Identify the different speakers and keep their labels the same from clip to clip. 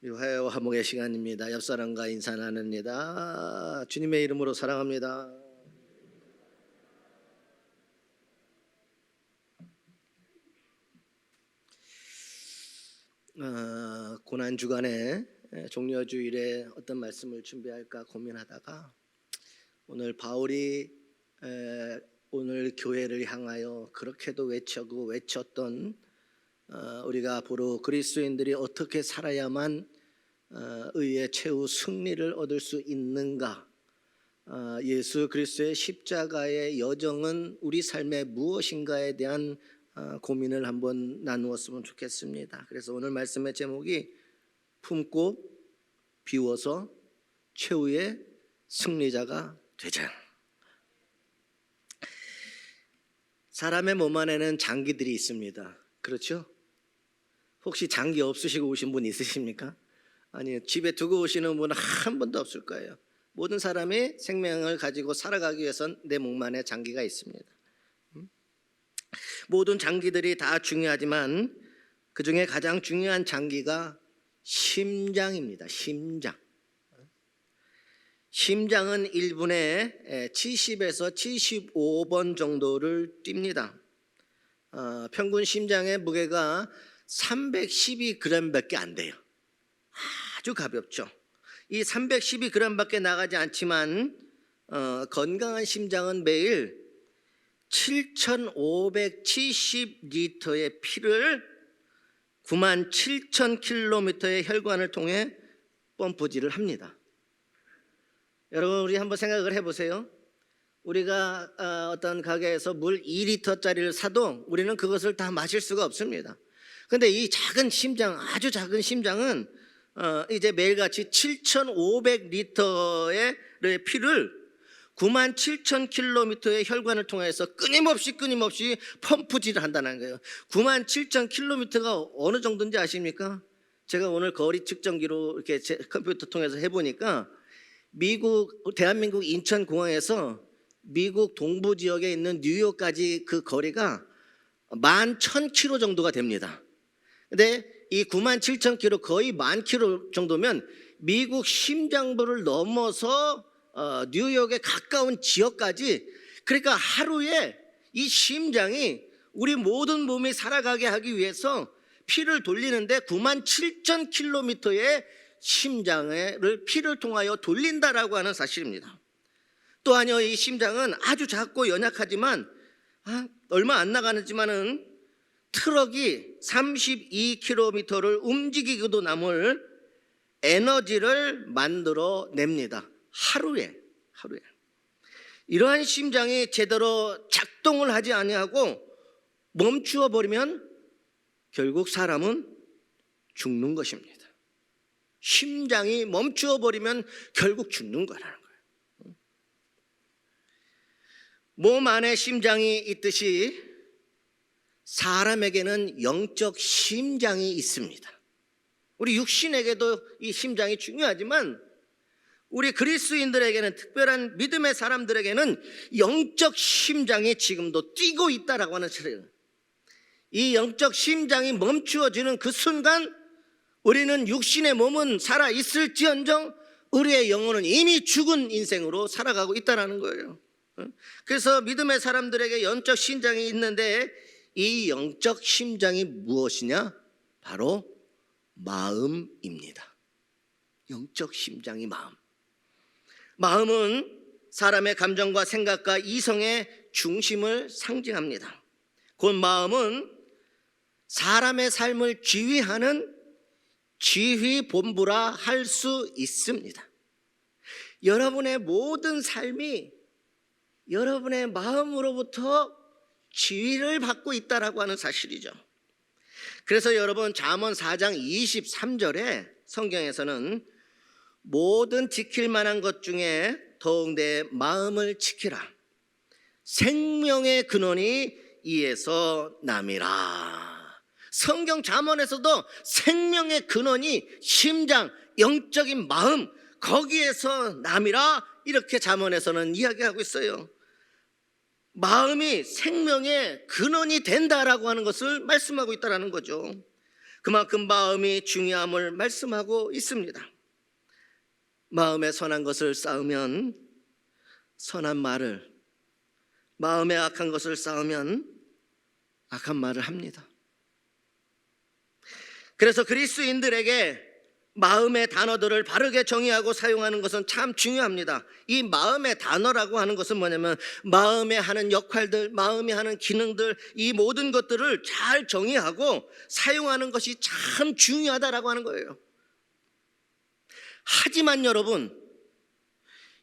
Speaker 1: 화해와 화목의 시간입니다. 옆 사람과 인사 나눕니다. 주님의 이름으로 사랑합니다. 고난 주간에 종려 주일에 어떤 말씀을 준비할까 고민하다가 오늘 바울이 오늘 교회를 향하여 그렇게도 외쳤던 우리가 앞으로 그리스도인들이 어떻게 살아야만 의의 최후 승리를 얻을 수 있는가, 예수 그리스도의 십자가의 여정은 우리 삶에 무엇인가에 대한 고민을 한번 나누었으면 좋겠습니다. 그래서 오늘 말씀의 제목이 품고 비워서 최후의 승리자가 되자. 사람의 몸 안에는 장기들이 있습니다. 그렇죠? 혹시 장기 없으시고 오신 분 있으십니까? 아니, 집에 두고 오시는 분은 한 번도 없을 거예요. 모든 사람이 생명을 가지고 살아가기 위해선 내 몸 안에 장기가 있습니다. 모든 장기들이 다 중요하지만 그 중에 가장 중요한 장기가 심장입니다. 심장은 1분에 70에서 75번 정도를 뜁니다. 평균 심장의 무게가 312g밖에 안 돼요. 아주 가볍죠. 이 312g밖에 나가지 않지만 건강한 심장은 매일 7,570리터의 피를 97,000km의 혈관을 통해 펌프질을 합니다. 여러분, 우리 한번 생각을 해보세요. 우리가 어떤 가게에서 물 2리터짜리를 사도 우리는 그것을 다 마실 수가 없습니다. 그런데 이 작은 심장, 아주 작은 심장은 이제 매일같이 7,500리터의 피를 97,000km의 혈관을 통해서 끊임없이 펌프질을 한다는 거예요. 97,000km가 어느 정도인지 아십니까? 제가 오늘 거리 측정기로 이렇게 제 컴퓨터 통해서 해보니까 대한민국 인천공항에서 미국 동부 지역에 있는 뉴욕까지 그 거리가 11,000km 정도가 됩니다. 근데 이 97,000km, 거의 10,000km 정도면 미국 심장부를 넘어서 뉴욕에 가까운 지역까지, 그러니까 하루에 이 심장이 우리 모든 몸이 살아가게 하기 위해서 피를 돌리는데 97,000km의 심장을 피를 통하여 돌린다라고 하는 사실입니다. 또한요, 이 심장은 아주 작고 연약하지만 얼마 안 나가지만은 트럭이 32km를 움직이고도 남을 에너지를 만들어 냅니다. 하루에. 이러한 심장이 제대로 작동을 하지 아니하고 멈추어 버리면 결국 사람은 죽는 것입니다. 심장이 멈추어 버리면 결국 죽는 거라는 거예요. 몸 안에 심장이 있듯이 사람에게는 영적 심장이 있습니다. 우리 육신에게도 이 심장이 중요하지만 우리 그리스도인들에게는, 특별한 믿음의 사람들에게는 영적 심장이 지금도 뛰고 있다라고 하는 사실이에요. 이 영적 심장이 멈추어지는 그 순간 우리는 육신의 몸은 살아있을지언정 우리의 영혼은 이미 죽은 인생으로 살아가고 있다는 거예요. 그래서 믿음의 사람들에게 영적 심장이 있는데 이 영적 심장이 무엇이냐? 바로 마음입니다. 영적 심장이 마음은 사람의 감정과 생각과 이성의 중심을 상징합니다. 곧 마음은 사람의 삶을 지휘하는 지휘본부라 할 수 있습니다. 여러분의 모든 삶이 여러분의 마음으로부터 지휘를 받고 있다라고 하는 사실이죠. 그래서 여러분, 잠언 4장 23절에 성경에서는 모든 지킬 만한 것 중에 더욱 내 마음을 지키라. 생명의 근원이 이에서 남이라. 성경 잠언에서도 생명의 근원이 심장, 영적인 마음, 거기에서 남이라, 이렇게 잠언에서는 이야기하고 있어요. 마음이 생명의 근원이 된다라고 하는 것을 말씀하고 있다는 거죠. 그만큼 마음이 중요함을 말씀하고 있습니다. 마음에 선한 것을 쌓으면 선한 말을, 마음에 악한 것을 쌓으면 악한 말을 합니다. 그래서 그리스도인들에게 마음의 단어들을 바르게 정의하고 사용하는 것은 참 중요합니다. 이 마음의 단어라고 하는 것은 뭐냐면 마음에 하는 역할들, 마음이 하는 기능들, 이 모든 것들을 잘 정의하고 사용하는 것이 참 중요하다라고 하는 거예요. 하지만 여러분,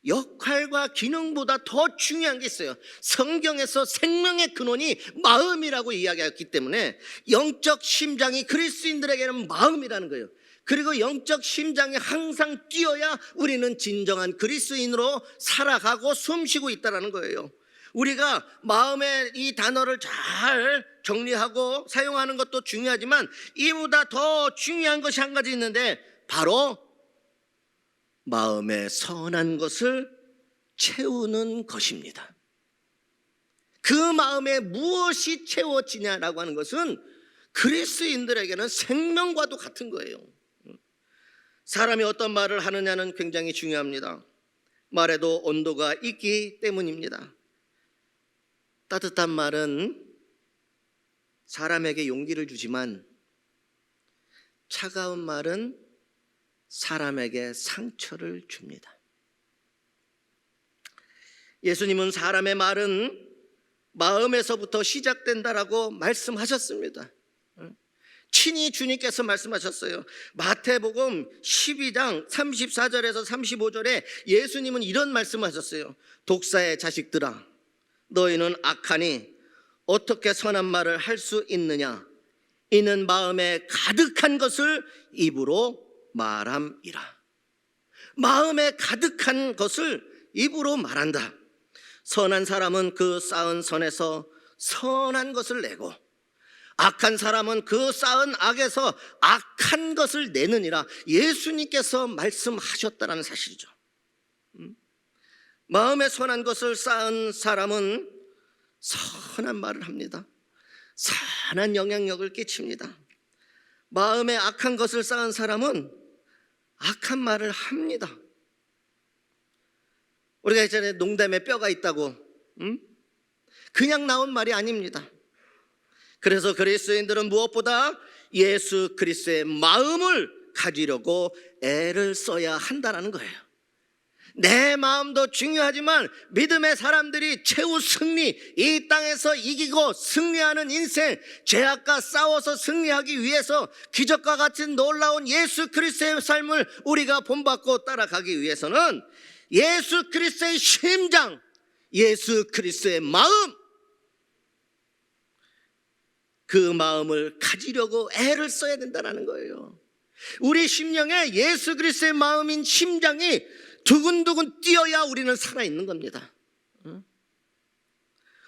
Speaker 1: 역할과 기능보다 더 중요한 게 있어요. 성경에서 생명의 근원이 마음이라고 이야기했기 때문에 영적 심장이 그리스도인들에게는 마음이라는 거예요. 그리고 영적 심장이 항상 뛰어야 우리는 진정한 그리스도인으로 살아가고 숨쉬고 있다는 거예요. 우리가 마음의 이 단어를 잘 정리하고 사용하는 것도 중요하지만 이보다 더 중요한 것이 한 가지 있는데 바로 마음에 선한 것을 채우는 것입니다. 그 마음에 무엇이 채워지냐라고 하는 것은 그리스도인들에게는 생명과도 같은 거예요. 사람이 어떤 말을 하느냐는 굉장히 중요합니다. 말에도 온도가 있기 때문입니다. 따뜻한 말은 사람에게 용기를 주지만 차가운 말은 사람에게 상처를 줍니다. 예수님은 사람의 말은 마음에서부터 시작된다라고 말씀하셨습니다. 친히 주님께서 말씀하셨어요. 마태복음 12장 34절에서 35절에 예수님은 이런 말씀하셨어요. 독사의 자식들아, 너희는 악하니 어떻게 선한 말을 할 수 있느냐? 이는 마음에 가득한 것을 입으로 말함이라. 마음에 가득한 것을 입으로 말한다. 선한 사람은 그 쌓은 선에서 선한 것을 내고 악한 사람은 그 쌓은 악에서 악한 것을 내느니라. 예수님께서 말씀하셨다는 사실이죠. 마음에 선한 것을 쌓은 사람은 선한 말을 합니다. 선한 영향력을 끼칩니다. 마음에 악한 것을 쌓은 사람은 악한 말을 합니다. 우리가 예전에 농담에 뼈가 있다고, 그냥 나온 말이 아닙니다. 그래서 그리스도인들은 무엇보다 예수 그리스도의 마음을 가지려고 애를 써야 한다는 거예요. 내 마음도 중요하지만 믿음의 사람들이 최후 승리, 이 땅에서 이기고 승리하는 인생, 죄악과 싸워서 승리하기 위해서 기적과 같은 놀라운 예수 그리스도의 삶을 우리가 본받고 따라가기 위해서는 예수 그리스도의 심장, 예수 그리스도의 마음, 그 마음을 가지려고 애를 써야 된다는 거예요. 우리 심령에 예수 그리스도의 마음인 심장이 두근두근 뛰어야 우리는 살아있는 겁니다.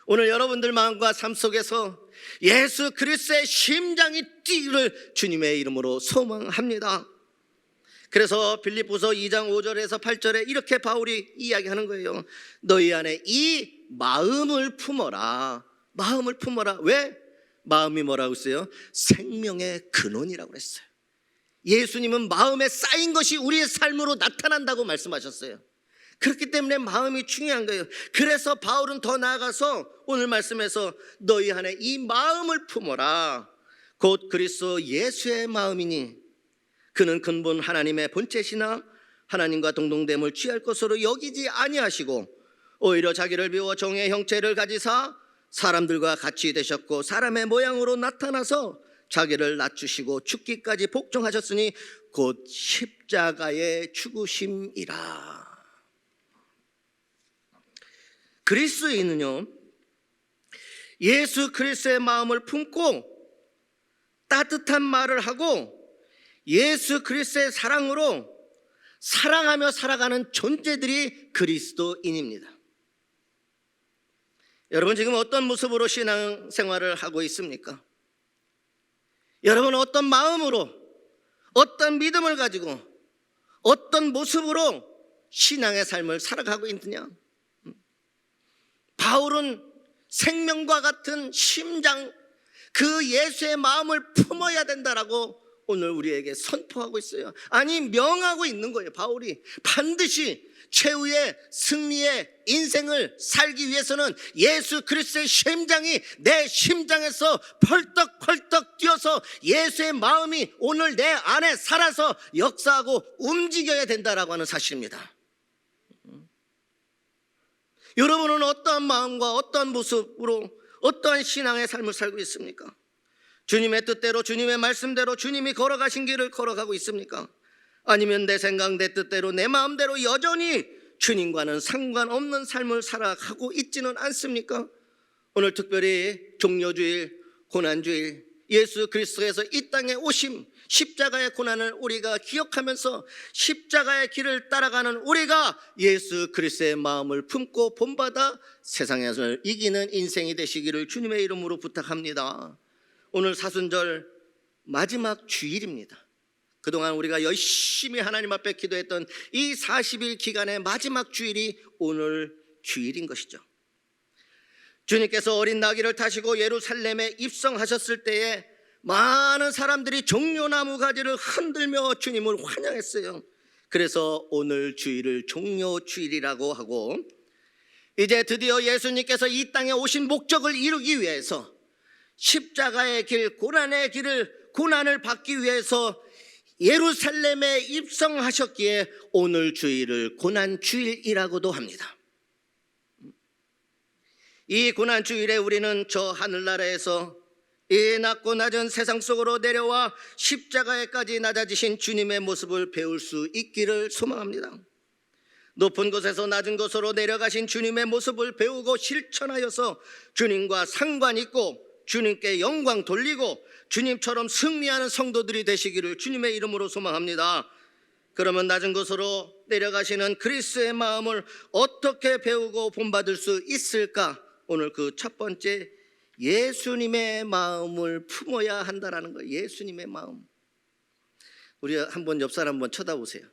Speaker 1: 오늘 여러분들 마음과 삶 속에서 예수 그리스도의 심장이 뛰기를 주님의 이름으로 소망합니다. 그래서 빌립보서 2장 5절에서 8절에 이렇게 바울이 이야기하는 거예요. 너희 안에 이 마음을 품어라. 마음을 품어라. 왜? 마음이 뭐라고 했어요? 생명의 근원이라고 했어요. 예수님은 마음에 쌓인 것이 우리의 삶으로 나타난다고 말씀하셨어요. 그렇기 때문에 마음이 중요한 거예요. 그래서 바울은 더 나아가서 오늘 말씀에서 너희 안에 이 마음을 품어라. 곧 그리스도 예수의 마음이니 그는 근본 하나님의 본체시나 하나님과 동등됨을 취할 것으로 여기지 아니하시고 오히려 자기를 비워 종의 형체를 가지사 사람들과 같이 되셨고 사람의 모양으로 나타나서 자기를 낮추시고 죽기까지 복종하셨으니 곧 십자가의 죽으심이라. 그리스도인은요, 예수 그리스도의 마음을 품고 따뜻한 말을 하고 예수 그리스도의 사랑으로 사랑하며 살아가는 존재들이 그리스도인입니다. 여러분 지금 어떤 모습으로 신앙생활을 하고 있습니까? 여러분 어떤 마음으로, 어떤 믿음을 가지고, 어떤 모습으로 신앙의 삶을 살아가고 있느냐? 바울은 생명과 같은 심장, 그 예수의 마음을 품어야 된다라고 오늘 우리에게 선포하고 있어요. 아니, 명하고 있는 거예요. 바울이 반드시 최후의 승리의 인생을 살기 위해서는 예수 그리스도의 심장이 내 심장에서 펄떡펄떡 뛰어서 예수의 마음이 오늘 내 안에 살아서 역사하고 움직여야 된다라고 하는 사실입니다. 여러분은 어떠한 마음과 어떠한 모습으로 어떠한 신앙의 삶을 살고 있습니까? 주님의 뜻대로, 주님의 말씀대로 주님이 걸어가신 길을 걸어가고 있습니까? 아니면 내 생각, 내 뜻대로, 내 마음대로 여전히 주님과는 상관없는 삶을 살아가고 있지는 않습니까? 오늘 특별히 종료주일, 고난주일, 예수 그리스도에서 이 땅에 오심, 십자가의 고난을 우리가 기억하면서 십자가의 길을 따라가는 우리가 예수 그리스도의 마음을 품고 본받아 세상에서 이기는 인생이 되시기를 주님의 이름으로 부탁합니다. 오늘 사순절 마지막 주일입니다. 그동안 우리가 열심히 하나님 앞에 기도했던 이 40일 기간의 마지막 주일이 오늘 주일인 것이죠. 주님께서 어린 나귀를 타시고 예루살렘에 입성하셨을 때에 많은 사람들이 종려나무 가지를 흔들며 주님을 환영했어요. 그래서 오늘 주일을 종려주일이라고 하고, 이제 드디어 예수님께서 이 땅에 오신 목적을 이루기 위해서 십자가의 길, 고난을 받기 위해서 예루살렘에 입성하셨기에 오늘 주일을 고난주일이라고도 합니다. 이 고난주일에 우리는 저 하늘나라에서 이 낮고 낮은 세상 속으로 내려와 십자가에까지 낮아지신 주님의 모습을 배울 수 있기를 소망합니다. 높은 곳에서 낮은 곳으로 내려가신 주님의 모습을 배우고 실천하여서 주님과 상관 있고 주님께 영광 돌리고 주님처럼 승리하는 성도들이 되시기를 주님의 이름으로 소망합니다. 그러면 낮은 곳으로 내려가시는 그리스도의 마음을 어떻게 배우고 본받을 수 있을까? 오늘 그 첫 번째, 예수님의 마음을 품어야 한다라는 거예요. 예수님의 마음. 우리 한번 옆 사람 한번 쳐다보세요.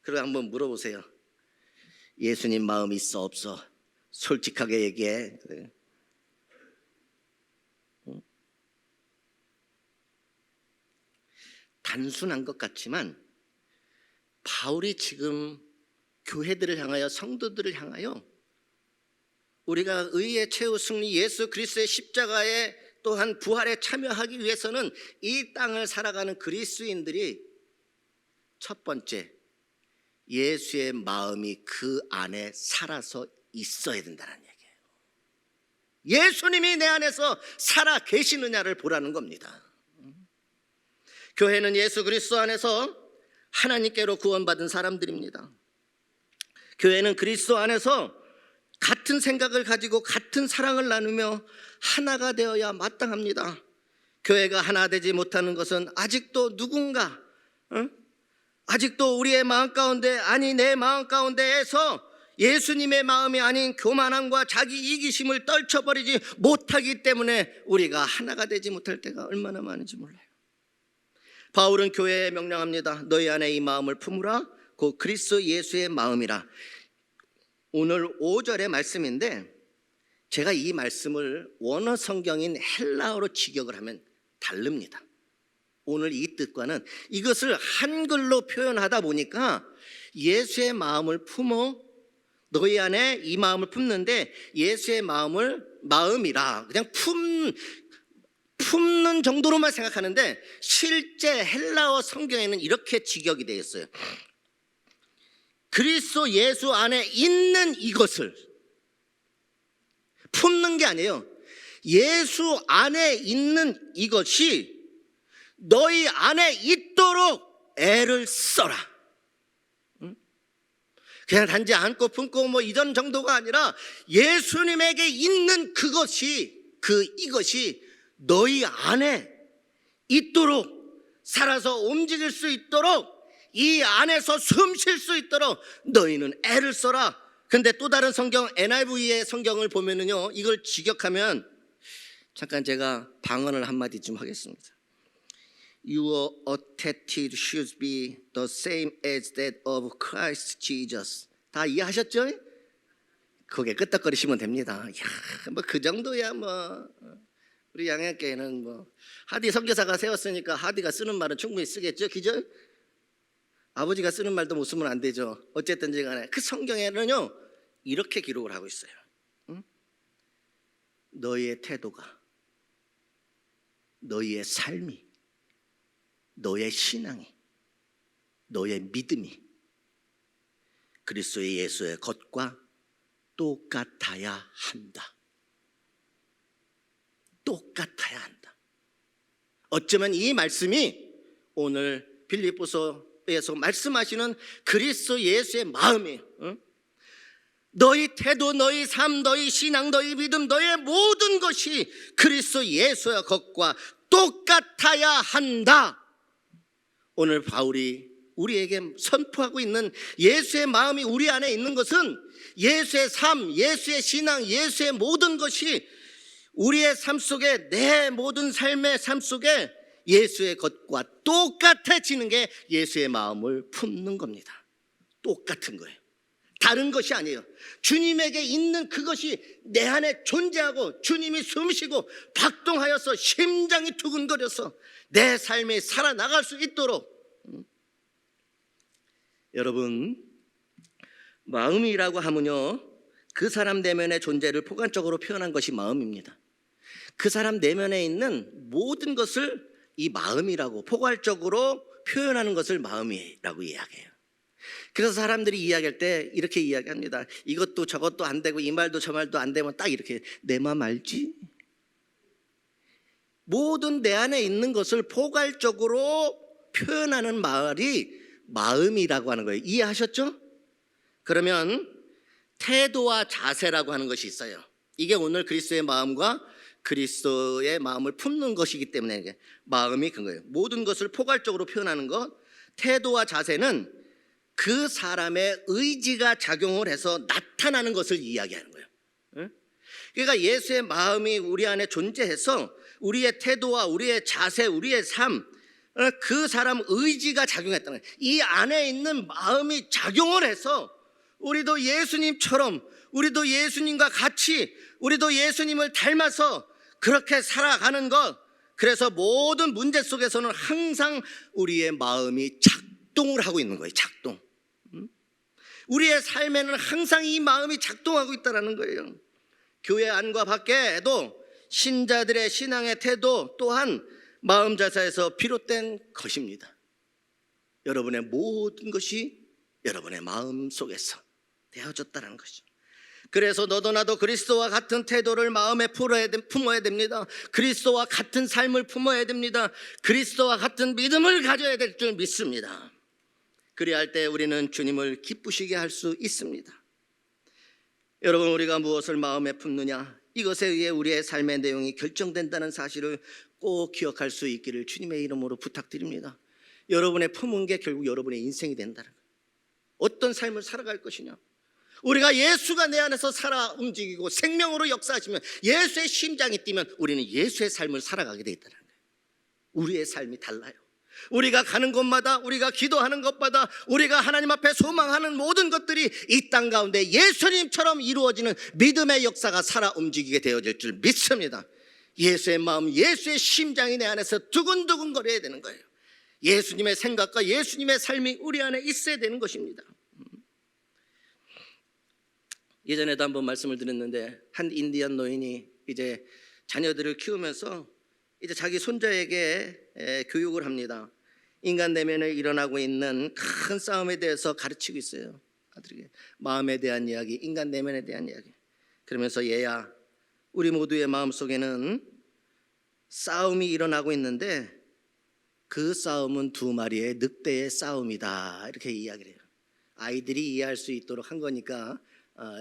Speaker 1: 그리고 한번 물어보세요. 예수님 마음 있어 없어? 솔직하게 얘기해. 그래. 단순한 것 같지만 바울이 지금 교회들을 향하여, 성도들을 향하여 우리가 의의 최후 승리 예수 그리스도의 십자가에 또한 부활에 참여하기 위해서는 이 땅을 살아가는 그리스도인들이 첫 번째, 예수의 마음이 그 안에 살아서 있어야 된다는 얘기예요. 예수님이 내 안에서 살아 계시느냐를 보라는 겁니다. 교회는 예수 그리스도 안에서 하나님께로 구원받은 사람들입니다. 교회는 그리스도 안에서 같은 생각을 가지고 같은 사랑을 나누며 하나가 되어야 마땅합니다. 교회가 하나 되지 못하는 것은 아직도 누군가, 아직도 우리의 마음 가운데, 아니 내 마음 가운데에서 예수님의 마음이 아닌 교만함과 자기 이기심을 떨쳐버리지 못하기 때문에 우리가 하나가 되지 못할 때가 얼마나 많은지 몰라요. 바울은 교회에 명령합니다. 너희 안에 이 마음을 품으라. 곧 그리스도 예수의 마음이라. 오늘 5절의 말씀인데 제가 이 말씀을 원어 성경인 헬라어로 직역을 하면 다릅니다. 오늘 이 뜻과는 이것을 한글로 표현하다 보니까 예수의 마음을 품어, 너희 안에 이 마음을 품는데 예수의 마음이라 그냥 품는 정도로만 생각하는데 실제 헬라어 성경에는 이렇게 직역이 되어 있어요. 그리스도 예수 안에 있는 이것을 품는 게 아니에요. 예수 안에 있는 이것이 너희 안에 있도록 애를 써라. 그냥 단지 안고 품고 뭐 이전 정도가 아니라 예수님에게 있는 이것이 너희 안에 있도록, 살아서 움직일 수 있도록, 이 안에서 숨 쉴 수 있도록 너희는 애를 써라. 근데 또 다른 성경 NIV의 성경을 보면은요, 이걸 직역하면, 잠깐 제가 방언을 한마디 좀 하겠습니다. Your attitude should be the same as that of Christ Jesus. 다 우리 양양교회는 뭐 하디 선교사가 세웠으니까 하디가 쓰는 말은 충분히 쓰겠죠, 그죠? 아버지가 쓰는 말도 못 쓰면 안 되죠. 어쨌든지 간에 그 성경에는요 이렇게 기록을 하고 있어요. 응? 너희의 태도가, 너희의 삶이, 너의 신앙이, 너의 믿음이 그리스도 예수의 것과 똑같아야 한다. 똑같아야 한다. 어쩌면 이 말씀이 오늘 빌립보서에서 말씀하시는 그리스도 예수의 마음이에요. 응? 너희 태도, 너희 삶, 너희 신앙, 너희 믿음, 너의 모든 것이 그리스도 예수의 것과 똑같아야 한다. 오늘 바울이 우리에게 선포하고 있는 예수의 마음이 우리 안에 있는 것은 예수의 삶, 예수의 신앙, 예수의 모든 것이 우리의 삶 속에, 내 모든 삶의 삶 속에 예수의 것과 똑같아지는 게 예수의 마음을 품는 겁니다. 똑같은 거예요. 다른 것이 아니에요. 주님에게 있는 그것이 내 안에 존재하고 주님이 숨쉬고 박동하여서 심장이 두근거려서 내 삶이 살아나갈 수 있도록. 여러분, 마음이라고 하면요 그 사람 내면의 존재를 포괄적으로 표현한 것이 마음입니다. 그 사람 내면에 있는 모든 것을 이 마음이라고 포괄적으로 표현하는 것을 마음이라고 이야기해요. 그래서 사람들이 이야기할 때 이렇게 이야기합니다. 이것도 저것도 안 되고 이 말도 저 말도 안 되면 딱 이렇게 내 마음 알지? 모든 내 안에 있는 것을 포괄적으로 표현하는 말이 마음이라고 하는 거예요. 이해하셨죠? 그러면 태도와 자세라고 하는 것이 있어요. 이게 오늘 그리스도의 마음과 그리스도의 마음을 품는 것이기 때문에 마음이 그거예요. 모든 것을 포괄적으로 표현하는 것. 태도와 자세는 그 사람의 의지가 작용을 해서 나타나는 것을 이야기하는 거예요. 그러니까 예수의 마음이 우리 안에 존재해서 우리의 태도와 우리의 자세, 우리의 삶, 그 사람 의지가 작용했다는 거예요. 이 안에 있는 마음이 작용을 해서 우리도 예수님처럼, 우리도 예수님과 같이, 우리도 예수님을 닮아서 그렇게 살아가는 것. 그래서 모든 문제 속에서는 항상 우리의 마음이 작동을 하고 있는 거예요. 작동. 우리의 삶에는 항상 이 마음이 작동하고 있다는 거예요. 교회 안과 밖에도 신자들의 신앙의 태도 또한 마음 자세에서 비롯된 것입니다. 여러분의 모든 것이 여러분의 마음 속에서 되어졌다는 것이죠. 그래서 너도 나도 그리스도와 같은 태도를 마음에 품어야 됩니다. 그리스도와 같은 삶을 품어야 됩니다. 그리스도와 같은 믿음을 가져야 될 줄 믿습니다. 그리할 할 때 우리는 주님을 기쁘시게 할 수 있습니다. 여러분, 우리가 무엇을 마음에 품느냐, 이것에 의해 우리의 삶의 내용이 결정된다는 사실을 꼭 기억할 수 있기를 주님의 이름으로 부탁드립니다. 여러분의 품은 게 결국 여러분의 인생이 된다는 거예요. 어떤 삶을 살아갈 것이냐, 우리가 예수가 내 안에서 살아 움직이고 생명으로 역사하시면, 예수의 심장이 뛰면 우리는 예수의 삶을 살아가게 돼 있다는 거예요. 우리의 삶이 달라요. 우리가 가는 곳마다, 우리가 기도하는 것마다, 우리가 하나님 앞에 소망하는 모든 것들이 이 땅 가운데 예수님처럼 이루어지는 믿음의 역사가 살아 움직이게 되어질 줄 믿습니다. 예수의 마음, 예수의 심장이 내 안에서 두근두근 거려야 되는 거예요. 예수님의 생각과 예수님의 삶이 우리 안에 있어야 되는 것입니다. 예전에도 한번 말씀을 드렸는데, 한 인디언 노인이 이제 자녀들을 키우면서 이제 자기 손자에게 교육을 합니다. 인간 내면에 일어나고 있는 큰 싸움에 대해서 가르치고 있어요. 아들에게 마음에 대한 이야기, 인간 내면에 대한 이야기. 그러면서 얘야, 우리 모두의 마음속에는 싸움이 일어나고 있는데 그 싸움은 두 마리의 늑대의 싸움이다, 이렇게 이야기를 해요. 아이들이 이해할 수 있도록 한 거니까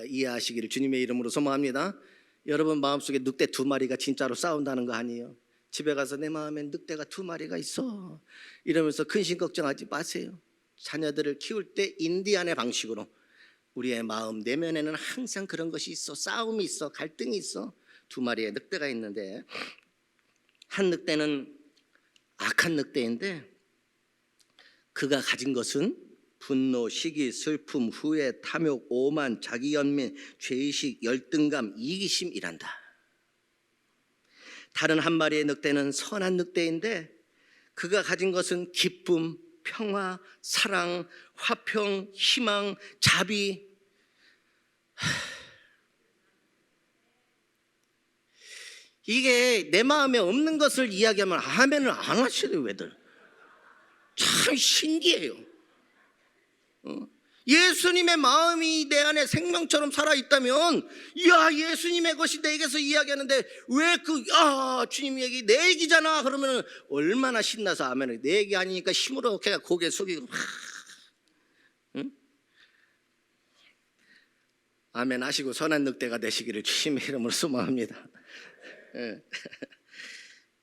Speaker 1: 이해하시기를 주님의 이름으로 소망합니다. 여러분 마음속에 늑대 두 마리가 진짜로 싸운다는 거 아니에요. 집에 가서 내 마음엔 늑대가 두 마리가 있어 이러면서 근심 걱정하지 마세요. 자녀들을 키울 때 인디안의 방식으로 우리의 마음 내면에는 항상 그런 것이 있어. 싸움이 있어, 갈등이 있어. 두 마리의 늑대가 있는데, 한 늑대는 악한 늑대인데 그가 가진 것은 분노, 시기, 슬픔, 후회, 탐욕, 오만, 자기연민, 죄의식, 열등감, 이기심이란다. 다른 한 마리의 늑대는 선한 늑대인데 그가 가진 것은 기쁨, 평화, 사랑, 화평, 희망, 자비. 이게 내 마음에 없는 것을 이야기하면 아멘을 안 하시더라고요. 왜들 참 신기해요. 예수님의 마음이 내 안에 생명처럼 살아있다면, 야, 예수님의 것이 내게서 이야기하는데 왜 주님 얘기 내 얘기잖아 그러면 얼마나 신나서 아멘을. 내 얘기 아니니까 힘으로 그냥 고개 숙이고 응? 아멘 하시고 선한 늑대가 되시기를 주님의 이름으로 소망합니다.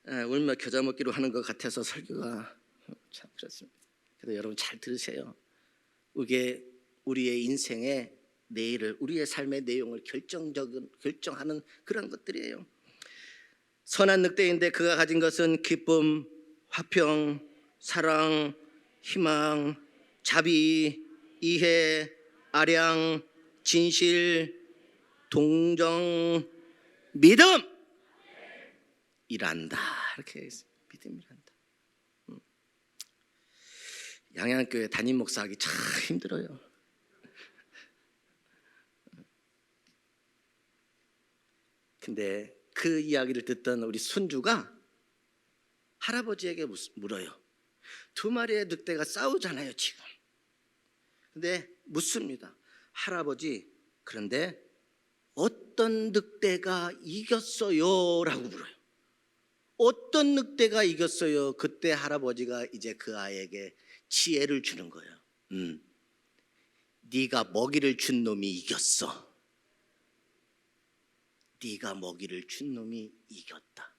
Speaker 1: 울며 겨자 먹기로 하는 것 같아서 설교가 참 그렇습니다. 그래도 여러분 잘 들으세요. 이게 우리의 인생의 내일을, 우리의 삶의 내용을 결정하는 그런 것들이에요. 선한 늑대인데 그가 가진 것은 기쁨, 화평, 사랑, 희망, 자비, 이해, 아량, 진실, 동정, 믿음 이란다. 이렇게 믿음이란다. 양양교회 담임 목사하기 참 힘들어요. 근데 그 이야기를 듣던 우리 손주가 할아버지에게 물어요. 두 마리의 늑대가 싸우잖아요 지금. 근데 묻습니다. 할아버지, 그런데 어떤 늑대가 이겼어요? 라고 물어요. 어떤 늑대가 이겼어요? 그때 할아버지가 이제 그 아이에게 지혜를 주는 거예요. 네가 먹이를 준 놈이 이겼어. 네가 먹이를 준 놈이 이겼다.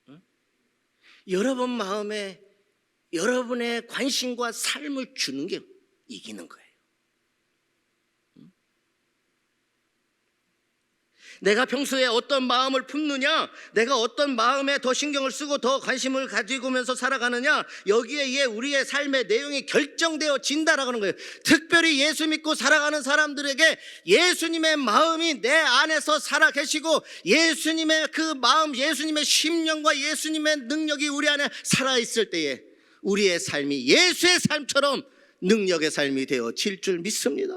Speaker 1: 응? 여러분 마음에 여러분의 관심과 삶을 주는 게 이기는 거예요. 내가 평소에 어떤 마음을 품느냐, 내가 어떤 마음에 더 신경을 쓰고 더 관심을 가지고면서 살아가느냐, 여기에 우리의 삶의 내용이 결정되어진다라고 하는 거예요. 특별히 예수 믿고 살아가는 사람들에게 예수님의 마음이 내 안에서 살아 계시고 예수님의 그 마음, 예수님의 심령과 예수님의 능력이 우리 안에 살아있을 때에 우리의 삶이 예수의 삶처럼 능력의 삶이 되어질 줄 믿습니다.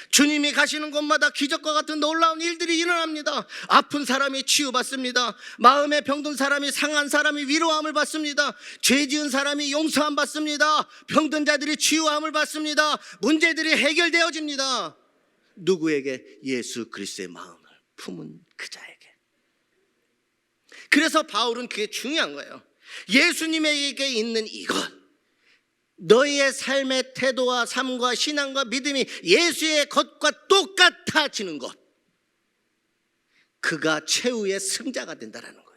Speaker 1: 주님이 가시는 곳마다 기적과 같은 놀라운 일들이 일어납니다. 아픈 사람이 치유받습니다. 마음에 병든 사람이, 상한 사람이 위로함을 받습니다. 죄 지은 사람이 용서함 받습니다. 병든 자들이 치유함을 받습니다. 문제들이 해결되어집니다. 누구에게? 예수 그리스도의 마음을 품은 그 자에게. 그래서 바울은 그게 중요한 거예요. 예수님에게 있는 이것, 너희의 삶의 태도와 삶과 신앙과 믿음이 예수의 것과 똑같아지는 것, 그가 최후의 승자가 된다는 거예요.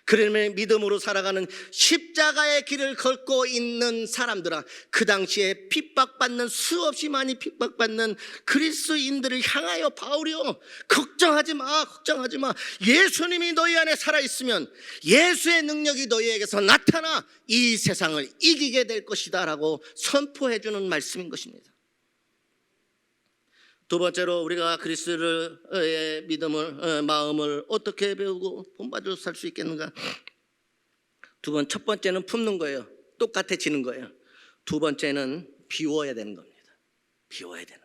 Speaker 1: 그러면 믿음으로 살아가는 십자가의 길을 걷고 있는 사람들아, 그 당시에 핍박받는, 수없이 많이 핍박받는 그리스도인들을 향하여 바울이요, 걱정하지 마, 걱정하지 마. 예수님이 너희 안에 살아있으면 예수의 능력이 너희에게서 나타나 이 세상을 이기게 될 것이다 라고 선포해 주는 말씀인 것입니다. 두 번째로 우리가 그리스도의 믿음을, 마음을 어떻게 배우고 본받아 살 수 있겠는가? 첫 번째는 품는 거예요. 똑같아지는 거예요. 두 번째는 비워야 되는 겁니다. 비워야 되는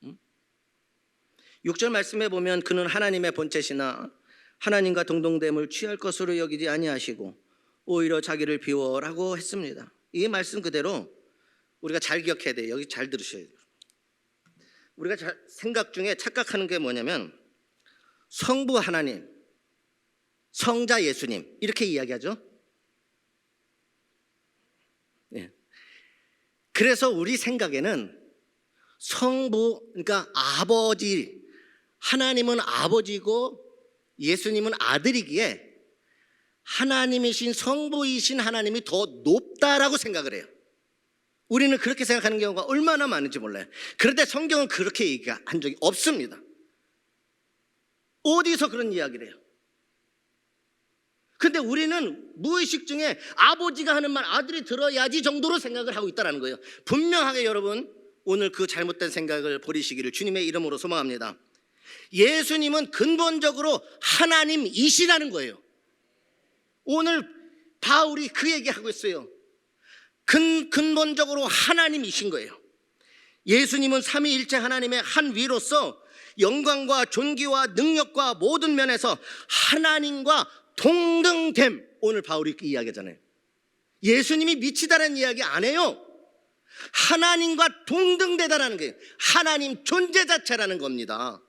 Speaker 1: 거. 6절 말씀에 보면 그는 하나님의 본체시나 하나님과 동등됨을 취할 것으로 여기지 아니하시고 오히려 자기를 비워라고 했습니다. 이 말씀 그대로 우리가 잘 기억해야 돼요. 여기 잘 들으셔야 돼요. 우리가 생각 중에 착각하는 게 뭐냐면 성부 하나님, 성자 예수님 이렇게 이야기하죠. 예. 그래서 우리 생각에는 성부, 그러니까 아버지, 하나님은 아버지고 예수님은 아들이기에 하나님이신, 성부이신 하나님이 더 높다라고 생각을 해요. 우리는 그렇게 생각하는 경우가 얼마나 많은지 몰라요. 그런데 성경은 그렇게 얘기한 적이 없습니다. 어디서 그런 이야기를 해요? 근데 우리는 무의식 중에 아버지가 하는 말 아들이 들어야지 정도로 생각을 하고 있다는 거예요. 분명하게 여러분, 오늘 그 잘못된 생각을 버리시기를 주님의 이름으로 소망합니다. 예수님은 근본적으로 하나님이시라는 거예요. 오늘 바울이 그 얘기하고 있어요. 근본적으로 하나님이신 거예요. 예수님은 삼위일체 하나님의 한 위로서 영광과 존귀와 능력과 모든 면에서 하나님과 동등됨, 오늘 바울이 그 이야기잖아요. 예수님이 미치다는 이야기 안 해요. 하나님과 동등되다라는 거예요. 하나님 존재 자체라는 겁니다.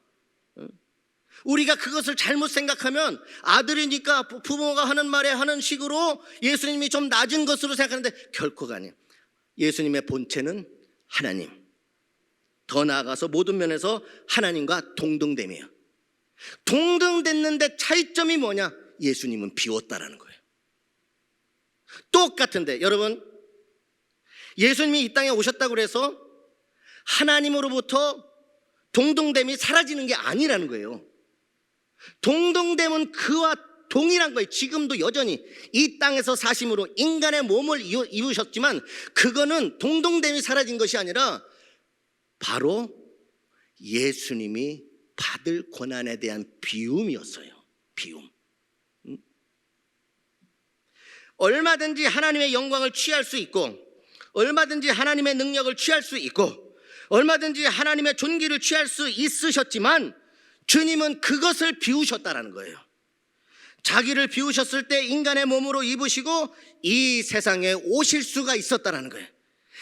Speaker 1: 우리가 그것을 잘못 생각하면 아들이니까 부모가 하는 말에 하는 식으로 예수님이 좀 낮은 것으로 생각하는데 결코가 아니에요. 예수님의 본체는 하나님, 더 나아가서 모든 면에서 하나님과 동등됨이에요. 동등됐는데 차이점이 뭐냐? 예수님은 비웠다라는 거예요. 똑같은데 여러분, 예수님이 이 땅에 오셨다고 해서 하나님으로부터 동등됨이 사라지는 게 아니라는 거예요. 동등됨은 그와 동일한 거예요. 지금도 여전히 이 땅에서 사심으로 인간의 몸을 입으셨지만 그거는 동등됨이 사라진 것이 아니라 바로 예수님이 받을 고난에 대한 비움이었어요. 비움. 얼마든지 하나님의 영광을 취할 수 있고, 얼마든지 하나님의 능력을 취할 수 있고, 얼마든지 하나님의 존귀를 취할 수 있으셨지만 주님은 그것을 비우셨다라는 거예요. 자기를 비우셨을 때 인간의 몸으로 입으시고 이 세상에 오실 수가 있었다라는 거예요.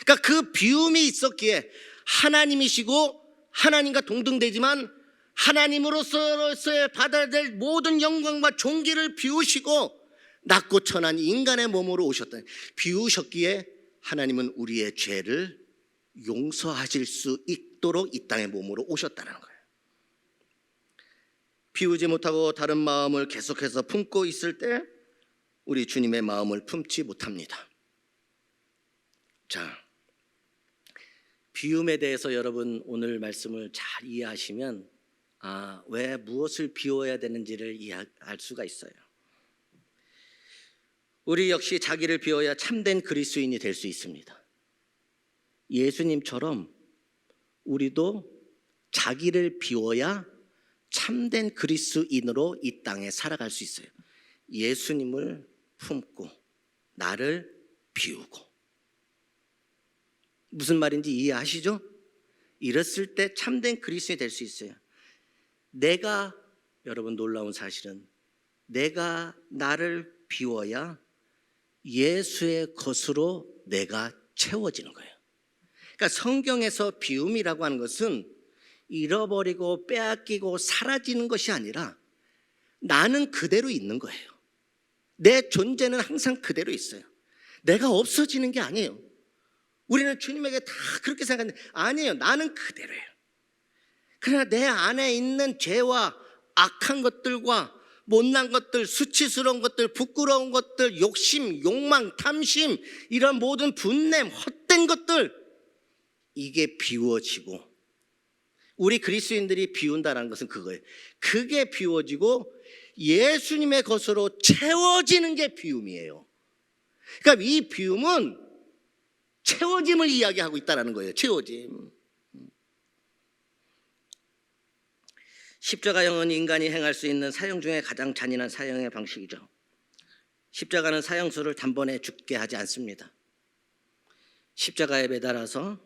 Speaker 1: 그러니까 그 비움이 있었기에 하나님이시고 하나님과 동등되지만 하나님으로서의 받아야 될 모든 영광과 존귀를 비우시고 낮고 천한 인간의 몸으로 오셨다. 비우셨기에 하나님은 우리의 죄를 용서하실 수 있도록 이 땅의 몸으로 오셨다는 거예요. 비우지 못하고 다른 마음을 계속해서 품고 있을 때 우리 주님의 마음을 품지 못합니다. 자, 비움에 대해서 여러분 오늘 말씀을 잘 이해하시면 왜 무엇을 비워야 되는지를 이해할 수가 있어요. 우리 역시 자기를 비워야 참된 그리스도인이 될 수 있습니다. 예수님처럼 우리도 자기를 비워야 참된 그리스도인으로 이 땅에 살아갈 수 있어요. 예수님을 품고 나를 비우고. 무슨 말인지 이해하시죠? 이랬을 때 참된 그리스도인이 될 수 있어요. 여러분 놀라운 사실은 내가 나를 비워야 예수의 것으로 내가 채워지는 거예요. 그러니까 성경에서 비움이라고 하는 것은 잃어버리고 빼앗기고 사라지는 것이 아니라 나는 그대로 있는 거예요. 내 존재는 항상 그대로 있어요. 내가 없어지는 게 아니에요. 우리는 주님에게 다 그렇게 생각하는데 아니에요. 나는 그대로예요. 그러나 내 안에 있는 죄와 악한 것들과 못난 것들, 수치스러운 것들, 부끄러운 것들, 욕심, 욕망, 탐심, 이런 모든 분냄, 헛된 것들, 이게 비워지고, 우리 그리스도인들이 비운다는 것은 그거예요. 그게 비워지고 예수님의 것으로 채워지는 게 비움이에요. 그러니까 이 비움은 채워짐을 이야기하고 있다는 거예요. 채워짐. 십자가형은 인간이 행할 수 있는 사형 중에 가장 잔인한 사형의 방식이죠. 십자가는 사형수를 단번에 죽게 하지 않습니다. 십자가에 매달아서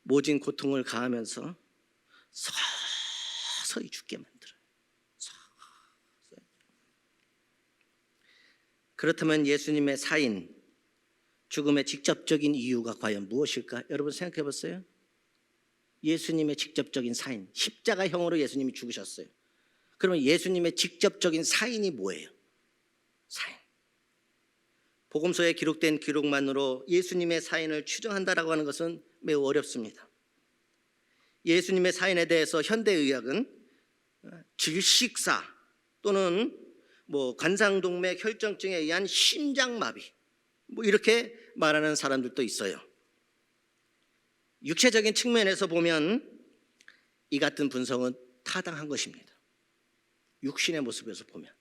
Speaker 1: 모진 고통을 가하면서 서서히 죽게 만들어요. 서서히. 그렇다면 예수님의 사인, 죽음의 직접적인 이유가 과연 무엇일까? 여러분 생각해 봤어요? 예수님의 직접적인 사인, 십자가형으로 예수님이 죽으셨어요. 그러면 예수님의 직접적인 사인이 뭐예요? 사인. 복음서에 기록된 기록만으로 예수님의 사인을 추정한다라고 하는 것은 매우 어렵습니다. 예수님의 사인에 대해서 현대의학은 질식사 또는 관상동맥 혈전증에 의한 심장마비 이렇게 말하는 사람들도 있어요. 육체적인 측면에서 보면 이 같은 분석은 타당한 것입니다. 육신의 모습에서 보면.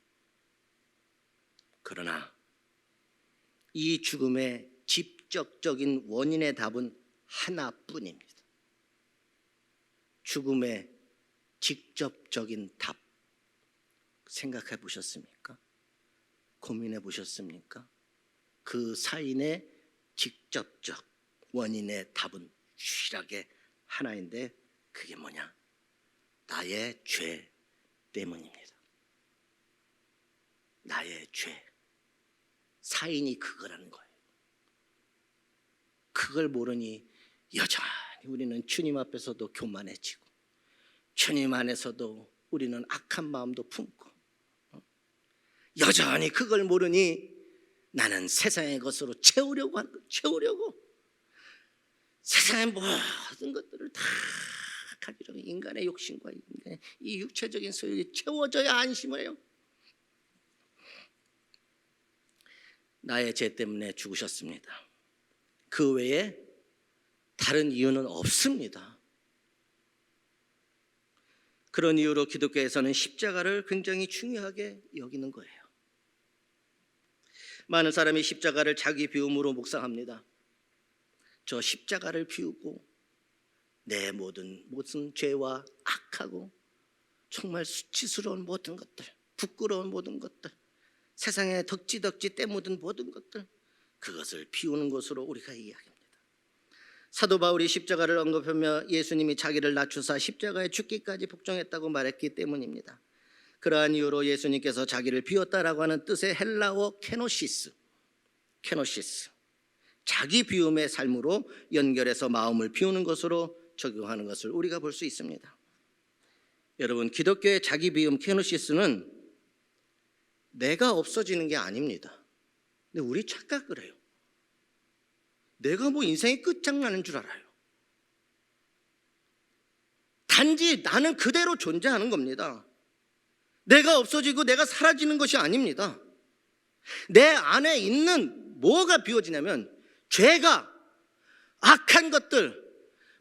Speaker 1: 그러나 이 죽음의 직접적인 원인의 답은 하나뿐입니다. 죽음의 직접적인 답 생각해 보셨습니까? 고민해 보셨습니까? 그 사인의 직접적 원인의 답은 유일하게 하나인데 그게 뭐냐? 나의 죄 때문입니다. 나의 죄. 사인이 그거라는 거예요. 그걸 모르니 여전히 우리는 주님 앞에서도 교만해지고 주님 안에서도 우리는 악한 마음도 품고 여전히 그걸 모르니 나는 세상의 것으로 채우려고 하는 거예요. 채우려고 세상의 모든 것들을 다 가지려고 인간의 욕심과 인간의 이 육체적인 소욕이 채워져야 안심을 해요. 나의 죄 때문에 죽으셨습니다. 그 외에 다른 이유는 없습니다. 그런 이유로 기독교에서는 십자가를 굉장히 중요하게 여기는 거예요. 많은 사람이 십자가를 자기 비움으로 묵상합니다. 저 십자가를 비우고 내 모든 죄와 악하고 정말 수치스러운 모든 것들, 부끄러운 모든 것들, 세상에 덕지덕지 때 묻은 모든 것들, 그것을 비우는 것으로 우리가 이야기합니다. 사도 바울이 십자가를 언급하며 예수님이 자기를 낮추사 십자가에 죽기까지 복종했다고 말했기 때문입니다. 그러한 이유로 예수님께서 자기를 비웠다라고 하는 뜻의 헬라어 케노시스, 자기 비움의 삶으로 연결해서 마음을 비우는 것으로 적용하는 것을 우리가 볼 수 있습니다. 여러분, 기독교의 자기 비움 케노시스는 내가 없어지는 게 아닙니다. 근데 우리 착각을 해요. 내가 뭐 인생이 끝장나는 줄 알아요. 단지 나는 그대로 존재하는 겁니다. 내가 없어지고 내가 사라지는 것이 아닙니다. 내 안에 있는 뭐가 비워지냐면 죄가, 악한 것들,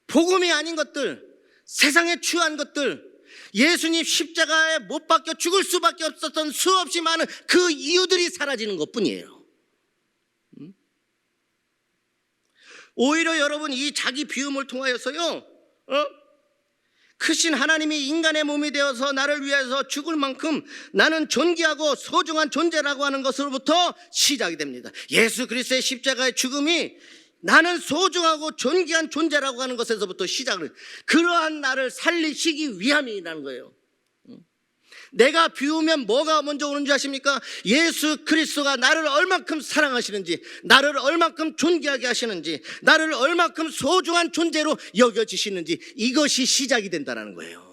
Speaker 1: 복음이 아닌 것들, 세상에 취한 것들, 예수님 십자가에 못 박혀 죽을 수밖에 없었던 수없이 많은 그 이유들이 사라지는 것뿐이에요. 오히려 여러분 이 자기 비움을 통하여서요, 크신 하나님이 인간의 몸이 되어서 나를 위해서 죽을 만큼 나는 존귀하고 소중한 존재라고 하는 것으로부터 시작이 됩니다. 예수 그리스도의 십자가의 죽음이 나는 소중하고 존귀한 존재라고 하는 것에서부터 시작을, 그러한 나를 살리시기 위함이라는 거예요. 내가 비우면 뭐가 먼저 오는지 아십니까? 예수 그리스도가 나를 얼만큼 사랑하시는지, 나를 얼만큼 존귀하게 하시는지, 나를 얼만큼 소중한 존재로 여겨지시는지, 이것이 시작이 된다는 거예요.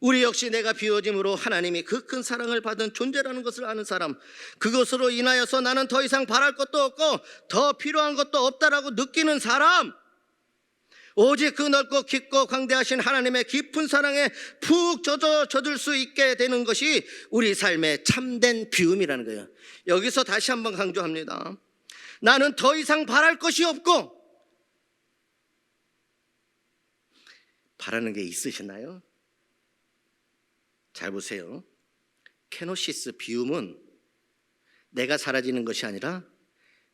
Speaker 1: 우리 역시 내가 비워짐으로 하나님이 그 큰 사랑을 받은 존재라는 것을 아는 사람, 그것으로 인하여서 나는 더 이상 바랄 것도 없고 더 필요한 것도 없다라고 느끼는 사람, 오직 그 넓고 깊고 광대하신 하나님의 깊은 사랑에 푹 젖을 수 있게 되는 것이 우리 삶의 참된 비움이라는 거예요. 여기서 다시 한번 강조합니다. 나는 더 이상 바랄 것이 없고, 바라는 게 있으시나요? 잘 보세요. 케노시스 비움은 내가 사라지는 것이 아니라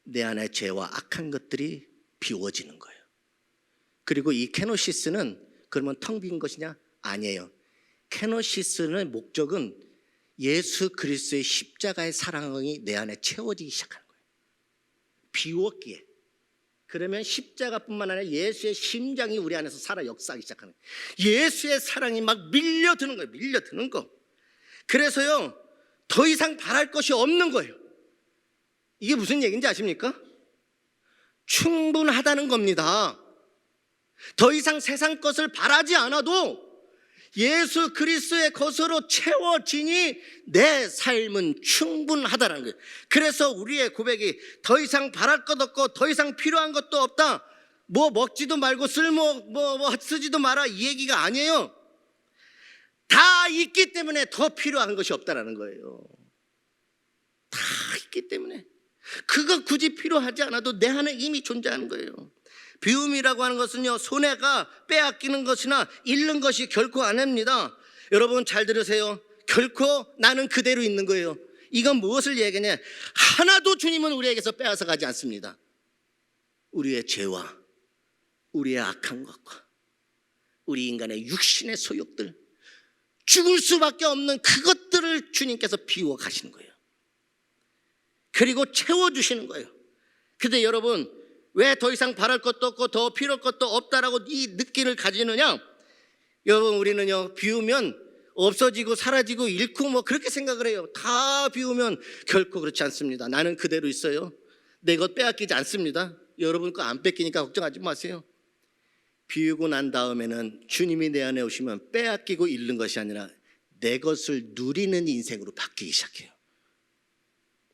Speaker 1: 내 안에 죄와 악한 것들이 비워지는 거예요. 그리고 이 케노시스는 그러면 텅 빈 것이냐? 아니에요. 케노시스의 목적은 예수 그리스도의 십자가의 사랑이 내 안에 채워지기 시작하는 거예요. 비웠기에. 그러면 십자가뿐만 아니라 예수의 심장이 우리 안에서 살아 역사하기 시작하는 거예요. 예수의 사랑이 막 밀려드는 거예요. 밀려드는 거. 그래서요, 더 이상 바랄 것이 없는 거예요. 이게 무슨 얘기인지 아십니까? 충분하다는 겁니다. 더 이상 세상 것을 바라지 않아도 예수 그리스도의 것으로 채워지니 내 삶은 충분하다는 거예요. 그래서 우리의 고백이 더 이상 바랄 것 없고 더 이상 필요한 것도 없다, 뭐 먹지도 말고 쓰지도 마라, 이 얘기가 아니에요. 다 있기 때문에 더 필요한 것이 없다라는 거예요. 다 있기 때문에 그거 굳이 필요하지 않아도 내 안에 이미 존재하는 거예요. 비움이라고 하는 것은요, 손해가 빼앗기는 것이나 잃는 것이 결코 아닙니다. 여러분 잘 들으세요. 결코 나는 그대로 있는 거예요. 이건 무엇을 얘기하냐? 하나도 주님은 우리에게서 빼앗아 가지 않습니다. 우리의 죄와 우리의 악한 것과 우리 인간의 육신의 소욕들, 죽을 수밖에 없는 그것들을 주님께서 비워 가시는 거예요. 그리고 채워주시는 거예요. 근데 여러분, 왜 더 이상 바랄 것도 없고 더 필요할 것도 없다라고 이 느낌을 가지느냐? 여러분, 우리는요, 비우면 없어지고 사라지고 잃고 뭐 그렇게 생각을 해요. 다 비우면 결코 그렇지 않습니다. 나는 그대로 있어요. 내 것 빼앗기지 않습니다. 여러분 거 안 뺏기니까 걱정하지 마세요. 비우고 난 다음에는 주님이 내 안에 오시면 빼앗기고 잃는 것이 아니라 내 것을 누리는 인생으로 바뀌기 시작해요.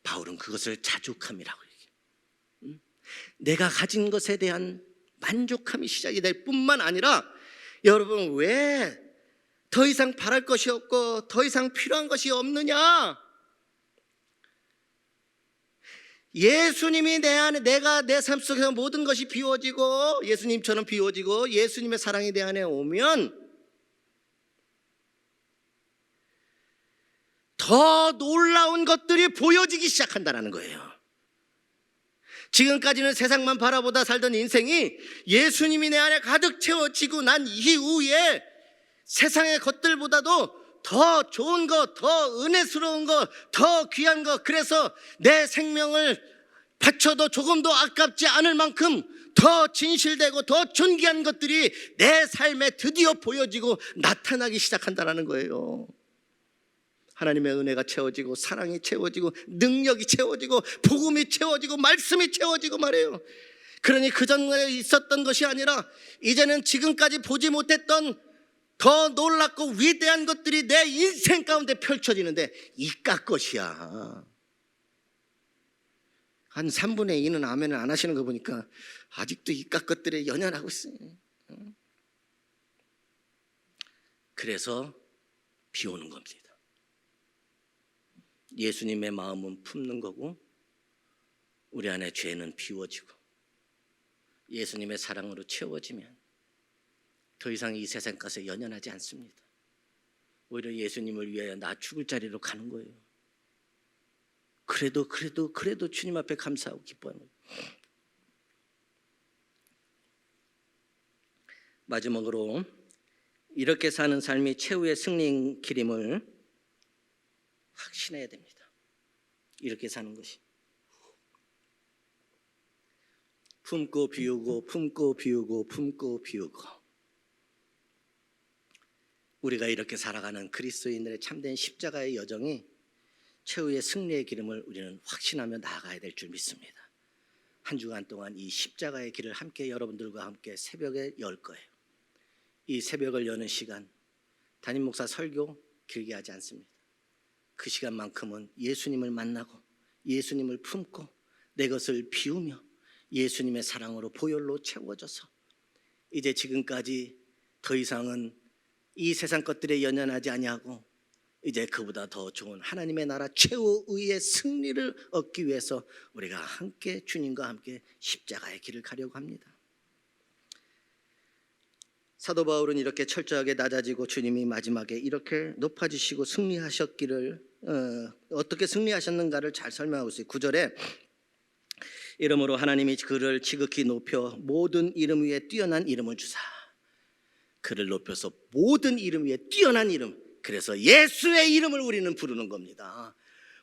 Speaker 1: 바울은 그것을 자족함이라고 얘기해요. 내가 가진 것에 대한 만족함이 시작이 될 뿐만 아니라, 여러분, 왜 더 이상 바랄 것이 없고 더 이상 필요한 것이 없느냐? 예수님이 내 안에, 내가 내 삶 속에서 모든 것이 비워지고 예수님처럼 비워지고 예수님의 사랑이 내 안에 오면 더 놀라운 것들이 보여지기 시작한다는 거예요. 지금까지는 세상만 바라보다 살던 인생이 예수님이 내 안에 가득 채워지고 난 이후에 세상의 것들보다도 더 좋은 것, 더 은혜스러운 것, 더 귀한 것, 그래서 내 생명을 바쳐도 조금도 아깝지 않을 만큼 더 진실되고 더 존귀한 것들이 내 삶에 드디어 보여지고 나타나기 시작한다는 거예요. 하나님의 은혜가 채워지고 사랑이 채워지고 능력이 채워지고 복음이 채워지고 말씀이 채워지고 말이에요. 그러니 그전에 있었던 것이 아니라 이제는 지금까지 보지 못했던 더 놀랍고 위대한 것들이 내 인생 가운데 펼쳐지는데 이깟 것이야. 한 3분의 2는 아멘을 안 하시는 거 보니까 아직도 이깟 것들에 연연하고 있어요. 그래서 비오는 겁니다. 예수님의 마음은 품는 거고 우리 안에 죄는 비워지고 예수님의 사랑으로 채워지면 더 이상 이 세상 것에 연연하지 않습니다. 오히려 예수님을 위하여 나 죽을 자리로 가는 거예요. 그래도 주님 앞에 감사하고 기뻐하는 거예요. 마지막으로 이렇게 사는 삶이 최후의 승리인 길임을 확신해야 됩니다. 이렇게 사는 것이 품고 비우고 품고 비우고 품고 비우고, 우리가 이렇게 살아가는 그리스도인들의 참된 십자가의 여정이 최후의 승리의 기름을 우리는 확신하며 나아가야 될 줄 믿습니다. 한 주간 동안 이 십자가의 길을 함께 여러분들과 함께 새벽에 열 거예요. 이 새벽을 여는 시간, 담임 목사 설교 길게 하지 않습니다. 그 시간만큼은 예수님을 만나고 예수님을 품고 내 것을 비우며 예수님의 사랑으로 보혈로 채워져서 이제 지금까지 더 이상은 이 세상 것들에 연연하지 아니하고 이제 그보다 더 좋은 하나님의 나라 최후의 승리를 얻기 위해서 우리가 함께 주님과 함께 십자가의 길을 가려고 합니다. 사도 바울은 이렇게 철저하게 낮아지고 주님이 마지막에 이렇게 높아지시고 승리하셨기를 어떻게 승리하셨는가를 잘 설명하고 있어요. 9절에 이러므로 하나님이 그를 지극히 높여 모든 이름 위에 뛰어난 이름을 주사, 그를 높여서 모든 이름 위에 뛰어난 이름, 그래서 예수의 이름을 우리는 부르는 겁니다.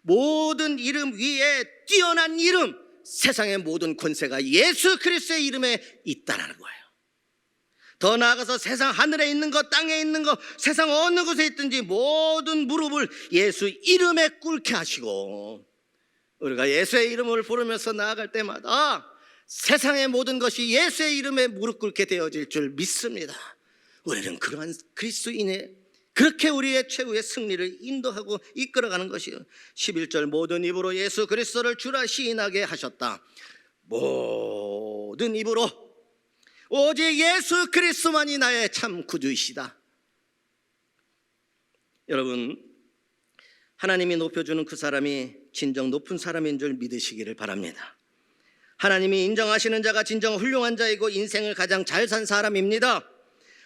Speaker 1: 모든 이름 위에 뛰어난 이름, 세상의 모든 권세가 예수 그리스도의 이름에 있다는 거예요. 더 나아가서 세상 하늘에 있는 것, 땅에 있는 것, 세상 어느 곳에 있든지 모든 무릎을 예수 이름에 꿇게 하시고, 우리가 예수의 이름을 부르면서 나아갈 때마다 세상의 모든 것이 예수의 이름에 무릎 꿇게 되어질 줄 믿습니다. 우리는 그러한 그리스도인의 그렇게 우리의 최후의 승리를 인도하고 이끌어가는 것이요. 11절 모든 입으로 예수 그리스도를 주라 시인하게 하셨다. 모든 입으로 오직 예수 그리스도만이 나의 참 구주이시다. 여러분, 하나님이 높여주는 그 사람이 진정 높은 사람인 줄 믿으시기를 바랍니다. 하나님이 인정하시는 자가 진정 훌륭한 자이고 인생을 가장 잘 산 사람입니다.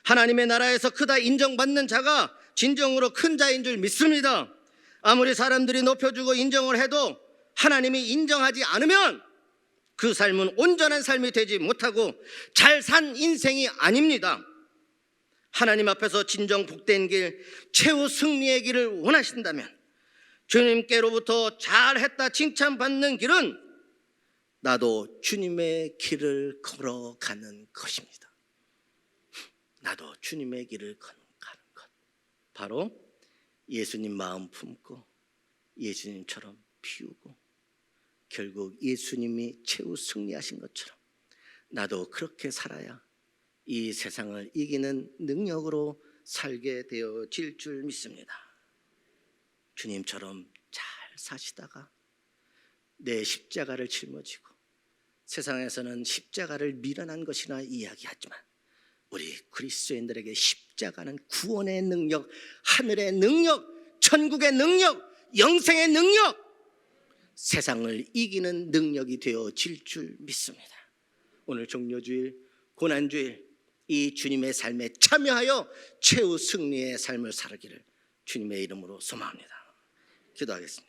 Speaker 1: 하나님의 나라에서 크다 인정받는 자가 진정으로 큰 자인 줄 믿습니다. 아무리 사람들이 높여주고 인정을 해도 하나님이 인정하지 않으면 그 삶은 온전한 삶이 되지 못하고 잘 산 인생이 아닙니다. 하나님 앞에서 진정 복된 길, 최후 승리의 길을 원하신다면 주님께로부터 잘했다 칭찬받는 길은 나도 주님의 길을 걸어가는 것입니다. 나도 주님의 길을 걸어가는 것, 바로 예수님 마음 품고 예수님처럼 피우고 결국 예수님이 최후 승리하신 것처럼 나도 그렇게 살아야 이 세상을 이기는 능력으로 살게 되어질 줄 믿습니다. 주님처럼 잘 사시다가 내 십자가를 짊어지고 세상에서는 십자가를 미련한 것이나 이야기하지만 우리 그리스도인들에게 십자가는 구원의 능력, 하늘의 능력, 천국의 능력, 영생의 능력, 세상을 이기는 능력이 되어질 줄 믿습니다. 오늘 종료주일, 고난주일 이 주님의 삶에 참여하여 최후 승리의 삶을 살기를 주님의 이름으로 소망합니다. 기도하겠습니다.